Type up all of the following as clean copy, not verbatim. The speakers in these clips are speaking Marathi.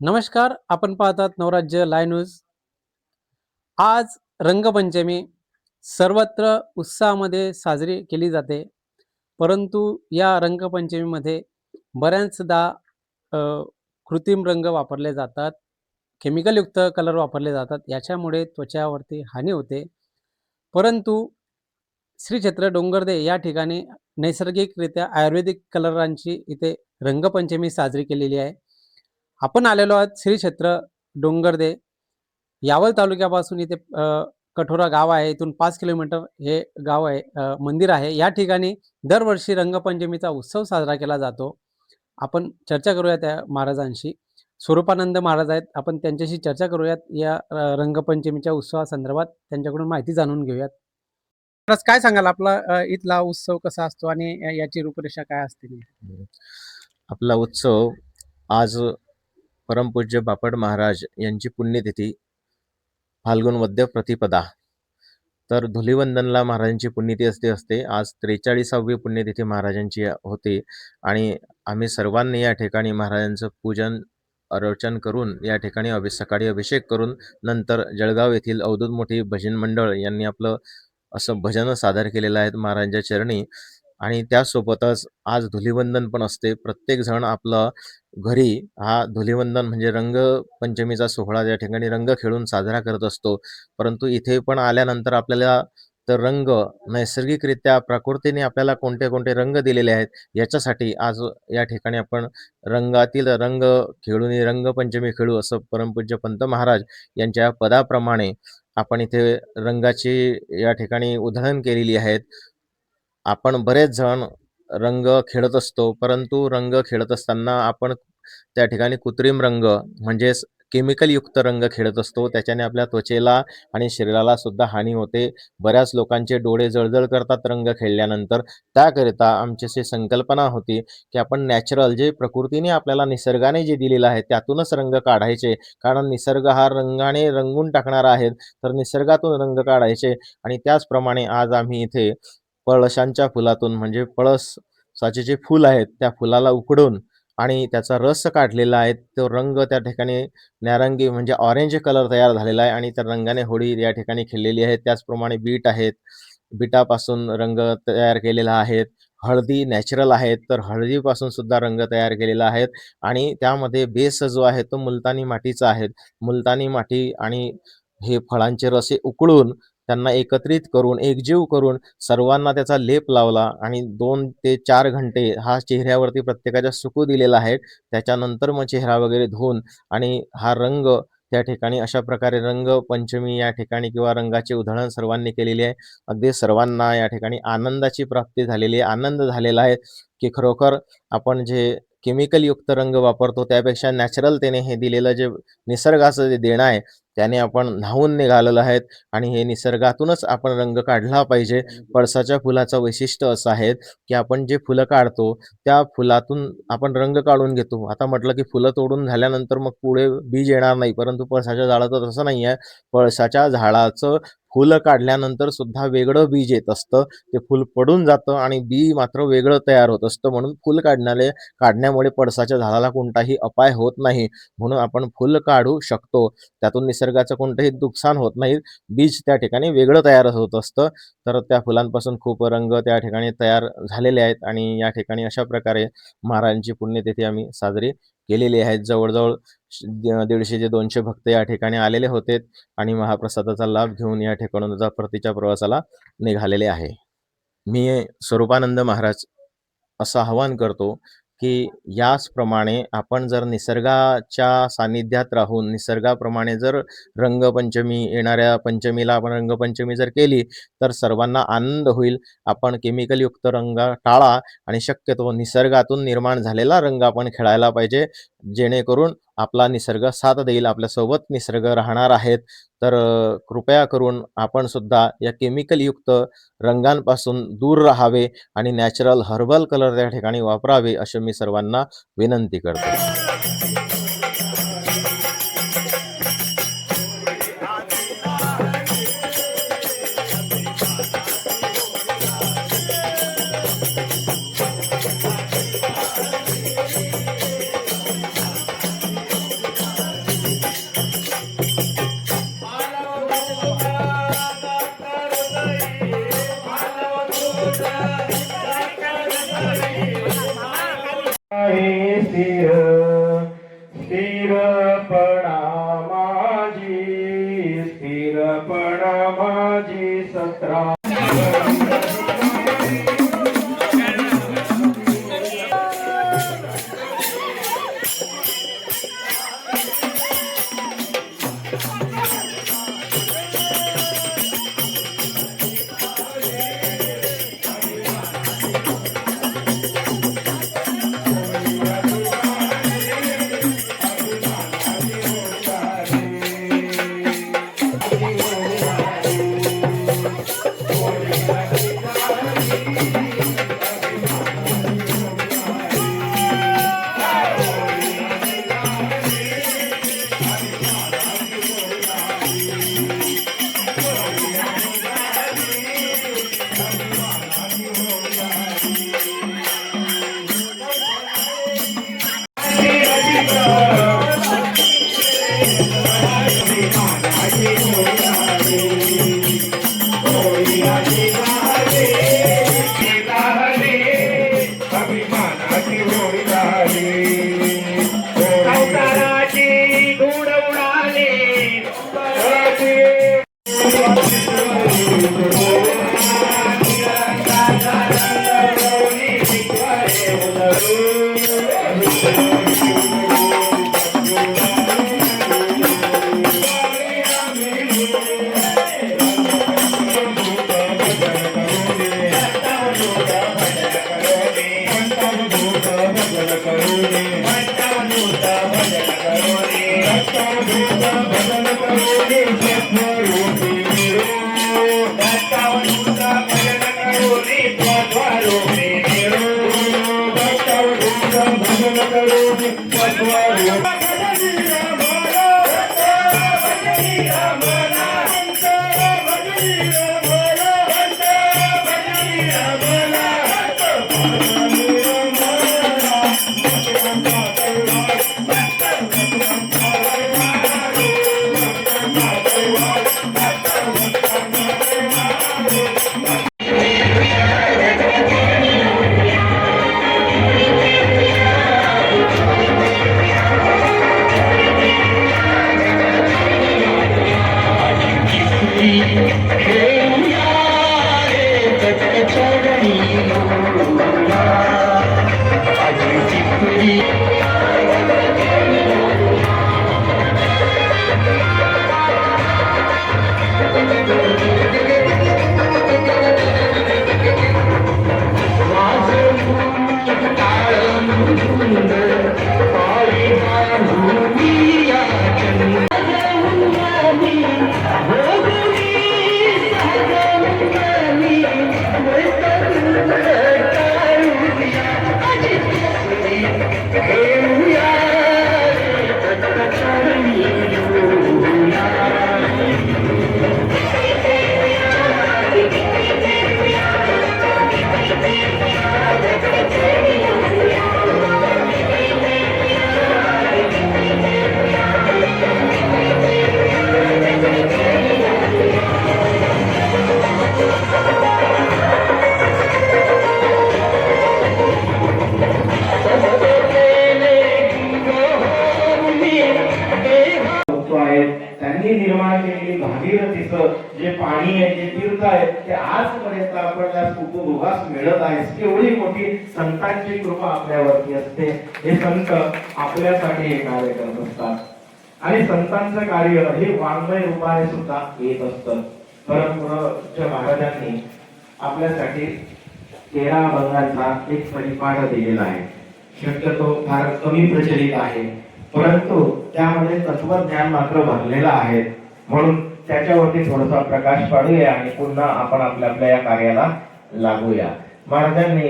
नमस्कार. आपण पाहतात नवराज्य लाईव्ह न्यूज. आज रंगपंचमी सर्वत्र उत्साहामध्ये साजरी केली जाते. परंतु या रंगपंचमीमध्ये बऱ्याचदा अ, कृत्रिम रंग वापरले जातात. केमिकलयुक्त कलर वापरले जातात. याच्यामुळे त्वचावरती हानी होते. परंतु श्री क्षेत्र डोंगरदे या ठिकाणी नैसर्गिकरित्या आयुर्वेदिक कलरांची इथे रंगपंचमी साजरी केलेली आहे. आपण आलेलो आहोत श्री क्षेत्र डोंगरदे यावल तालुक्यापासून इथे कठोरा गाव आहे. इथून 5 किलोमीटर हे गाव आहे, मंदिर आहे. या ठिकाणी दरवर्षी रंगपंचमीचा उत्सव साजरा केला जातो. आपण चर्चा करूया त्या महाराजांशी. स्वरूपानंद महाराज आहेत. आपण त्यांच्याशी चर्चा करूयात या रंगपंचमीच्या उत्सवासंदर्भात त्यांच्याकडून माहिती जाणून घेऊयात. महाराज काय सांगाल आपला इथला उत्सव कसा असतो आणि याची रूपरेषा काय असते? आपला उत्सव आज परमपूज्य बापट महाराज यांची पुण्यतिथी फाल्गुन वद्य प्रतिपदा. तर धुलिवंदनला महाराजांची पुण्यतिथी असते. आज 43वी पुण्यतिथी महाराजांची होती आणि आम्ही सर्वांनी या ठिकाणी महाराजांचं पूजन अर्चन करून या ठिकाणी सकाळी अभिषेक करून नंतर जळगाव येथील अवधूत मोठी भजन मंडळ यांनी आपलं असं भजन सादर केलेलं आहे महाराजांच्या चरणी. आणि त्यासोबतच आज धुलिवंदन पण असते. प्रत्येक जण आपलं घरी हा धुलिवंदन म्हणजे रंगपंचमीचा सोहळा या ठिकाणी रंग खेळून साजरा करत असतो. परंतु इथे पण आल्यानंतर आपल्याला तर रंग नैसर्गिकरित्या प्रकृतीने आपल्याला कोणते कोणते रंग दिलेले आहेत याच्यासाठी आज या ठिकाणी आपण रंगातील रंग खेळून रंगपंचमी खेळू असं परमपूज्य पंत महाराज यांच्या पदाप्रमाणे आपण इथे रंगाची या ठिकाणी उधळण केलेली आहेत. आपण बरेच जण रंग खेळत असतो, परंतु रंग खेळत असताना आपण त्या ठिकाणी कृत्रिम रंग म्हणजेच केमिकलयुक्त रंग खेळत असतो. त्याच्याने आपल्या त्वचेला आणि शरीराला सुद्धा हानी होते. बऱ्याच लोकांचे डोळे जळजळ करतात रंग खेळल्यानंतर. त्याकरिता आमची अशी संकल्पना होती की आपण नॅचरल जे प्रकृतीने आपल्याला निसर्गाने जे दिलेलं आहे त्यातूनच रंग काढायचे. कारण निसर्ग हा रंगाने रंगून टाकणारा आहे, तर निसर्गातून रंग काढायचे. आणि त्याचप्रमाणे आज आम्ही इथे पळसांच्या फुलातून म्हणजे पळसाचे जे फूल आहेत त्या फुलाला उकडून आणि त्याचा रस काढलेला आहे. तो रंग त्या ठिकाणी नारंगी म्हणजे ऑरेंज कलर तयार झालेला आहे आणि त्या रंगाने होळी या ठिकाणी खेळलेली आहे. त्याचप्रमाणे बीट आहेत, बीटापासून रंग तयार केलेला आहे. हळदी नॅचरल आहेत, तर हळदीपासून सुद्धा रंग तयार केलेला आहे. आणि त्यामध्ये बेस जो आहे तो मुलतानी मातीचा आहे. मुलतानी माती आणि हे फळांचे रसे उकळून त्यांना एकत्रित करून एकजीव करून सर्वांना त्याचा लेप लावला आणि 2 ते 4 घंटे हा चेहऱ्यावरती प्रत्येकाच्या सुकू दिलेला आहे. त्याच्यानंतर मग चेहरा वगैरे धुवून आणि हा रंग त्या ठिकाणी अशा प्रकारे रंगपंचमी या ठिकाणी किंवा रंगाची उधळण सर्वांनी केलेली आहे. अगदी सर्वांना या ठिकाणी आनंदाची प्राप्ती झालेली आहे. आनंद झालेला आहे की खरोखर आपण जे केमिकलयुक्त रंग वापरतो त्यापेक्षा नॅचरलतेने हे दिलेलं जे निसर्गाचं जे देणं आहे त्याने आपण न्हावून निघालेलं आहेत आणि हे निसर्गातूनच आपण रंग काढला पाहिजे. पळसाच्या फुलाचं वैशिष्ट्य असं आहे की आपण जे फुलं काढतो त्या फुलातून आपण रंग काढून घेतो. आता म्हटलं की फुलं तोडून झाल्यानंतर मग पुढे बीज येणार नाही, परंतु पळसाच्या झाडाचं तसं नाही आहे. पळसाच्या झाडाचं फुलं काढल्यानंतर सुद्धा वेगळं बीज येत असतं. ते फुल पडून जातं आणि बी मात्र वेगळं तयार होत असतं. म्हणून फुल काढण्यामुळे पळसाच्या झाडाला कोणताही अपाय होत नाही. म्हणून आपण फुल काढू शकतो. त्यातून निसर्गाचं कोणतंही नुकसान होत नाही. बीज त्या ठिकाणी वेगळं तयार होत असतं. तर त्या फुलांपासून खूप रंग त्या ठिकाणी तयार झालेले आहेत आणि या ठिकाणी अशा प्रकारे महाराजांची पुण्यतिथी आम्ही साजरी केलेली आहे. जवळजवळ 150 ते 200 भक्त या ठिकाणी आलेले होते आणि महाप्रसादाचा लाभ घेऊन या ठिकाणून परतीच्या प्रवासाला निघालेले आहे. मी स्वरूपानंद महाराज असं आवाहन करतो की याचप्रमाणे आपण जर निसर्गाच्या सानिध्यात राहून निसर्गाप्रमाणे जर रंगपंचमी येणाऱ्या पंचमीला आपण रंगपंचमी जर केली तर सर्वांना आनंद होईल. आपण केमिकलयुक्त रंग टाळा आणि शक्यतो निसर्गातून निर्माण झालेला रंग आपण खेळायला पाहिजे, जेणेकरून आपला निसर्ग साथ देईल. आपल्यासोबत निसर्ग राहणार आहेत. तर कृपया करून आपण सुद्धा या केमिकलयुक्त रंगांपासून दूर राहावे आणि नॅचरल हर्बल कलर त्या ठिकाणी वापरावे असे मी सर्वांना विनंती करतो. आहे स्थिर स्थिरपणा माझी स्थिरपणा माझी 17 त्यांनी निर्माण केलेली भागीरथीचं जे पाणी आहे जे तीर्थ आहे ते आजपर्यंत आपल्याला उपभोगास मिळत आहे. एवढी मोठी संतांची कृपा आपल्यावरती असते. हे संत आपल्यासाठी हे कार्य करत असतात आणि संतांचं कार्य हे वाङ्मय रूपाने सुद्धा येत असतं. परमपूज्य महाराजांनी आपल्यासाठी 13 अभंगांचा एक परिपाठ दिलेला आहे. शक्यतो फार कमी प्रचलित आहे, परंतु त्यामध्ये तत्वज्ञान मात्र भरलेलं आहे. म्हणून त्याच्यावरती थोडासा प्रकाश पाडूया आणि पुन्हा आपण आपल्या या कार्याला लागूया. महाराजांनी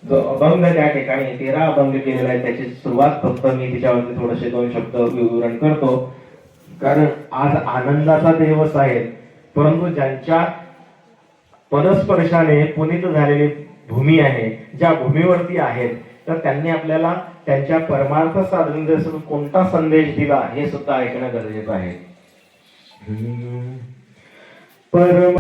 जो अभंग त्या ठिकाणी 13 अभंग केलेला आहे त्याची सुरुवात फक्त मी तिच्यावरती थोडेसे 2 शब्द विवरण करतो, कारण आज आनंदाचा दिवस आहे. परंतु ज्यांच्या पदस्पर्शाने पुनीत झालेली भूमी आहे, ज्या भूमीवरती आहेत, तर त्यांनी आपल्याला त्यांच्या परमार्थ साधनेचा कोणता संदेश दिला हे सुद्धा ऐकणं गरजेचं आहे. परम